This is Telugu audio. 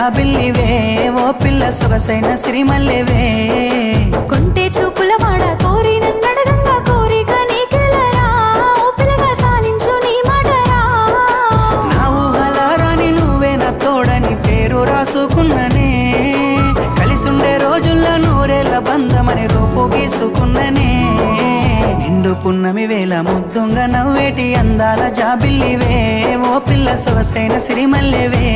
జాబిల్లివే ఓ పిల్ల సొగసైన సిరిమల్లెవే కొంటే చూపుల వాడ కోరి నన్నడగంగా కోరిక నీకెలరా ఓ పిల్లగా సాలించు నీ మాటరా నా ఊహల రాని నువ్వే నా తోడని పేరు రాసుకున్ననే కలిసుండే రోజుల్లో నూరేళ్ల బంధమని రూపు గీసుకున్ననే నిండు పున్నమి వేళ ముద్దుంగా నవ్వేటి అందాల జాబిల్లివే ఓ పిల్ల సొగసైన సిరిమల్లెవే